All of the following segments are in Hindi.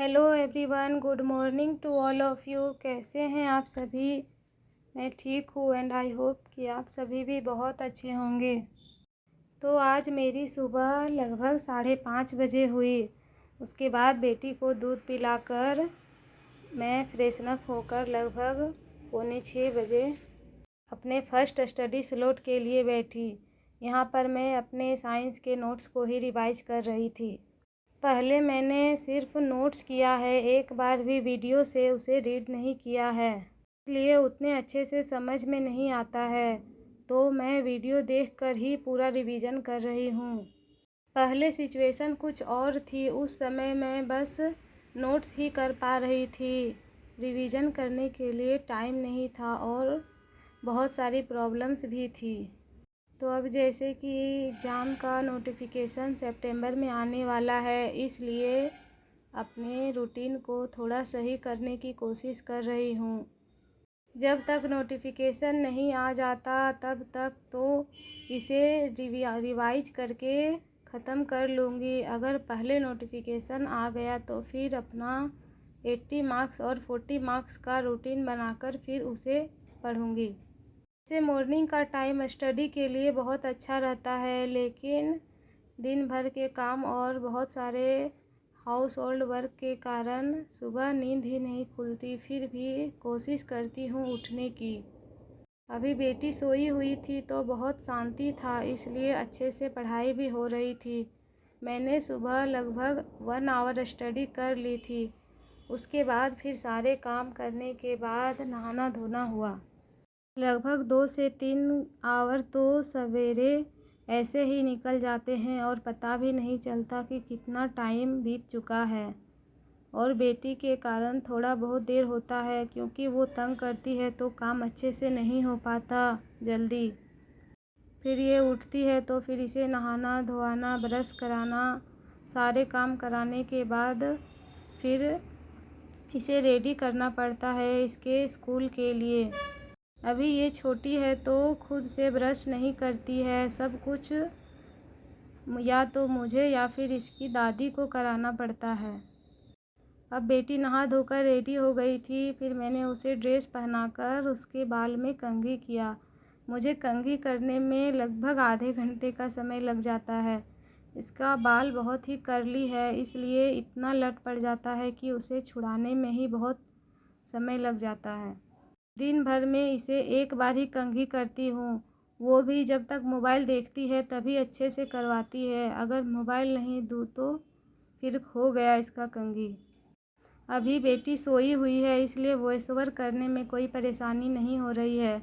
Hello everyone, good morning to all of you. कैसे हैं आप सभी? मैं ठीक हूँ एंड आई होप कि आप सभी भी बहुत अच्छे होंगे। तो आज मेरी सुबह लगभग 5:30 बजे हुई। उसके बाद बेटी को दूध पिलाकर मैं फ्रेशन अप होकर लगभग 5:45 बजे अपने फर्स्ट स्टडी स्लॉट के लिए बैठी। यहाँ पर मैं अपने साइंस के नोट्स को ही रिवाइज कर रही थी। पहले मैंने सिर्फ नोट्स किया है, एक बार भी वीडियो से उसे रीड नहीं किया है, इसलिए उतने अच्छे से समझ में नहीं आता है। तो मैं वीडियो देखकर ही पूरा रिवीजन कर रही हूँ। पहले सिचुएशन कुछ और थी, उस समय मैं बस नोट्स ही कर पा रही थी। रिवीजन करने के लिए टाइम नहीं था और बहुत सारी प्रॉब्लम्स भी थी। तो अब जैसे कि एग्ज़ाम का नोटिफिकेशन सितंबर में आने वाला है, इसलिए अपने रूटीन को थोड़ा सही करने की कोशिश कर रही हूँ। जब तक नोटिफिकेशन नहीं आ जाता तब तक तो इसे रिवाइज करके ख़त्म कर लूँगी। अगर पहले नोटिफिकेशन आ गया तो फिर अपना 80 मार्क्स और 40 मार्क्स का रूटीन बनाकर फिर उसे पढ़ूँगी। से मॉर्निंग का टाइम स्टडी के लिए बहुत अच्छा रहता है, लेकिन दिन भर के काम और बहुत सारे हाउस होल्ड वर्क के कारण सुबह नींद ही नहीं खुलती। फिर भी कोशिश करती हूँ उठने की। अभी बेटी सोई हुई थी तो बहुत शांति था, इसलिए अच्छे से पढ़ाई भी हो रही थी। मैंने सुबह लगभग 1 आवर स्टडी कर ली थी। उसके बाद फिर सारे काम करने के बाद नहाना धोना हुआ। लगभग 2 से 3 आवर तो सवेरे ऐसे ही निकल जाते हैं और पता भी नहीं चलता कि कितना टाइम बीत चुका है। और बेटी के कारण थोड़ा बहुत देर होता है, क्योंकि वो तंग करती है तो काम अच्छे से नहीं हो पाता जल्दी। फिर ये उठती है तो फिर इसे नहाना धोआना ब्रश कराना, सारे काम कराने के बाद फिर इसे रेडी करना पड़ता है इसके स्कूल के लिए। अभी ये छोटी है तो खुद से ब्रश नहीं करती है, सब कुछ या तो मुझे या फिर इसकी दादी को कराना पड़ता है। अब बेटी नहा धोकर रेडी हो गई थी, फिर मैंने उसे ड्रेस पहनाकर उसके बाल में कंघी किया। मुझे कंघी करने में लगभग आधे घंटे का समय लग जाता है। इसका बाल बहुत ही कर्ली है, इसलिए इतना लट पड़ जाता है कि उसे छुड़ाने में ही बहुत समय लग जाता है। दिन भर में इसे एक बार ही कंघी करती हूँ, वो भी जब तक मोबाइल देखती है तभी अच्छे से करवाती है। अगर मोबाइल नहीं दूँ तो फिर हो गया इसका कंघी। अभी बेटी सोई हुई है, इसलिए वॉइस ओवर करने में कोई परेशानी नहीं हो रही है।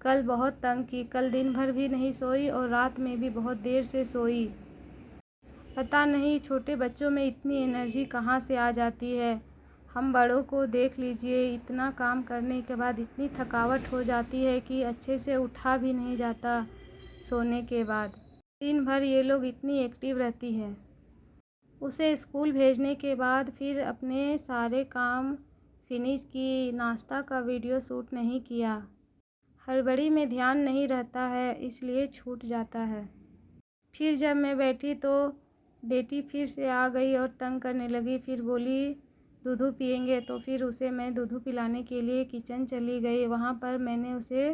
कल बहुत तंग की, कल दिन भर भी नहीं सोई और रात में भी बहुत देर से सोई। पता नहीं छोटे बच्चों में इतनी एनर्जी कहाँ से आ जाती है। हम बड़ों को देख लीजिए, इतना काम करने के बाद इतनी थकावट हो जाती है कि अच्छे से उठा भी नहीं जाता सोने के बाद। दिन भर ये लोग इतनी एक्टिव रहती है। उसे स्कूल भेजने के बाद फिर अपने सारे काम फिनिश की। नाश्ता का वीडियो शूट नहीं किया, हड़बड़ी में ध्यान नहीं रहता है, इसलिए छूट जाता है। फिर जब मैं बैठी तो बेटी फिर से आ गई और तंग करने लगी। फिर बोली दूधू पियेंगे, तो फिर उसे मैं दूधू पिलाने के लिए किचन चली गई। वहाँ पर मैंने उसे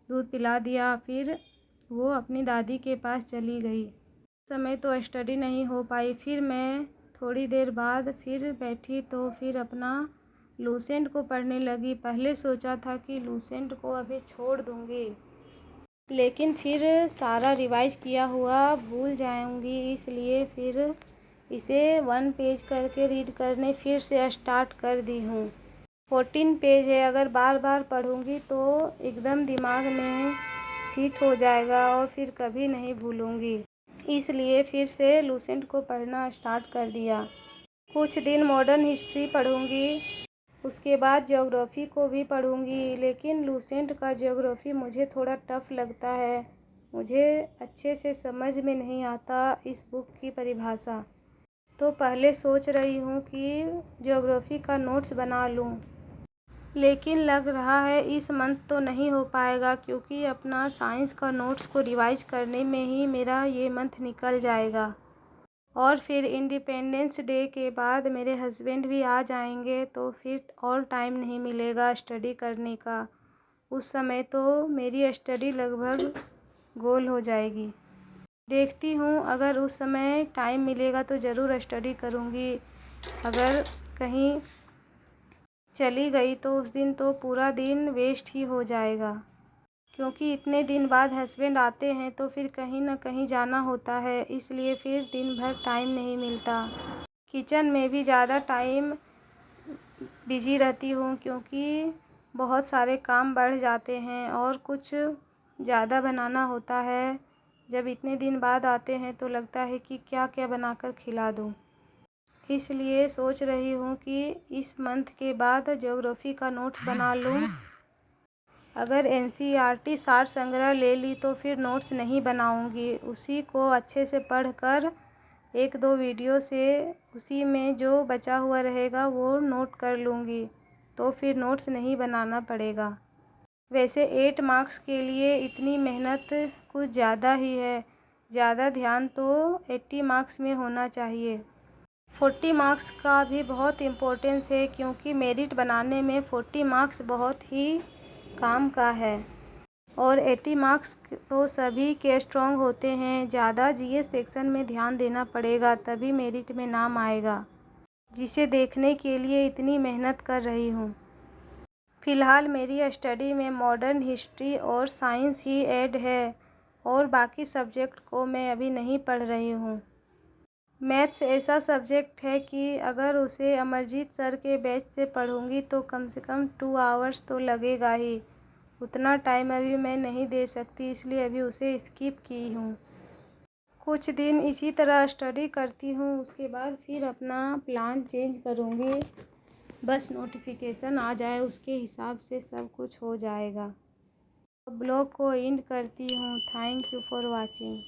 दूध पिला दिया, फिर वो अपनी दादी के पास चली गई। समय तो स्टडी नहीं हो पाई। फिर मैं थोड़ी देर बाद फिर बैठी तो फिर अपना लूसेंट को पढ़ने लगी। पहले सोचा था कि लूसेंट को अभी छोड़ दूँगी, लेकिन फिर सारा रिवाइज किया हुआ भूल जाऊंगी, इसलिए फिर इसे 1 पेज करके रीड करने फिर से स्टार्ट कर दी हूँ। 14 पेज है, अगर बार बार पढ़ूंगी तो एकदम दिमाग में फिट हो जाएगा और फिर कभी नहीं भूलूंगी, इसलिए फिर से लूसेंट को पढ़ना स्टार्ट कर दिया। कुछ दिन मॉडर्न हिस्ट्री पढ़ूंगी, उसके बाद ज्योग्राफ़ी को भी पढ़ूंगी, लेकिन लूसेंट का ज्योग्राफ़ी मुझे थोड़ा टफ़ लगता है। मुझे अच्छे से समझ में नहीं आता इस बुक की परिभाषा। तो पहले सोच रही हूँ कि ज्योग्राफ़ी का नोट्स बना लूँ, लेकिन लग रहा है इस मंथ तो नहीं हो पाएगा, क्योंकि अपना साइंस का नोट्स को रिवाइज करने में ही मेरा ये मंथ निकल जाएगा। और फिर इंडिपेंडेंस डे के बाद मेरे हस्बैंड भी आ जाएंगे, तो फिर और टाइम नहीं मिलेगा स्टडी करने का। उस समय तो मेरी स्टडी लगभग गोल हो जाएगी। देखती हूँ, अगर उस समय टाइम मिलेगा तो ज़रूर स्टडी करूँगी। अगर कहीं चली गई तो उस दिन तो पूरा दिन वेस्ट ही हो जाएगा, क्योंकि इतने दिन बाद हस्बैंड आते हैं तो फिर कहीं ना कहीं जाना होता है, इसलिए फिर दिन भर टाइम नहीं मिलता। किचन में भी ज़्यादा टाइम बिजी रहती हूँ, क्योंकि बहुत सारे काम बढ़ जाते हैं और कुछ ज़्यादा बनाना होता है। जब इतने दिन बाद आते हैं तो लगता है कि क्या क्या बनाकर खिला दूँ। इसलिए सोच रही हूँ कि इस मंथ के बाद ज्योग्राफी का नोट्स बना लूँ। अगर एनसीईआरटी सार संग्रह ले ली तो फिर नोट्स नहीं बनाऊँगी, उसी को अच्छे से पढ़कर एक दो वीडियो से उसी में जो बचा हुआ रहेगा वो नोट कर लूँगी, तो फिर नोट्स नहीं बनाना पड़ेगा। वैसे 8 मार्क्स के लिए इतनी मेहनत कुछ ज़्यादा ही है। ज़्यादा ध्यान तो 80 मार्क्स में होना चाहिए। 40 मार्क्स का भी बहुत इम्पोर्टेंस है, क्योंकि मेरिट बनाने में 40 मार्क्स बहुत ही काम का है। और 80 मार्क्स तो सभी के स्ट्रॉन्ग होते हैं। ज़्यादा जीएस सेक्शन में ध्यान देना पड़ेगा, तभी मेरिट में नाम आएगा, जिसे देखने के लिए इतनी मेहनत कर रही हूँ। फ़िलहाल मेरी स्टडी में मॉडर्न हिस्ट्री और साइंस ही ऐड है, और बाकी सब्जेक्ट को मैं अभी नहीं पढ़ रही हूँ। मैथ्स ऐसा सब्जेक्ट है कि अगर उसे अमरजीत सर के बैच से पढ़ूँगी तो कम से कम 2 आवर्स तो लगेगा ही। उतना टाइम अभी मैं नहीं दे सकती, इसलिए अभी उसे स्किप की हूँ। कुछ दिन इसी तरह स्टडी करती हूँ, उसके बाद फिर अपना प्लान चेंज करूँगी। बस नोटिफिकेशन आ जाए, उसके हिसाब से सब कुछ हो जाएगा। ब्लॉग को एंड करती हूँ। Thank you for watching.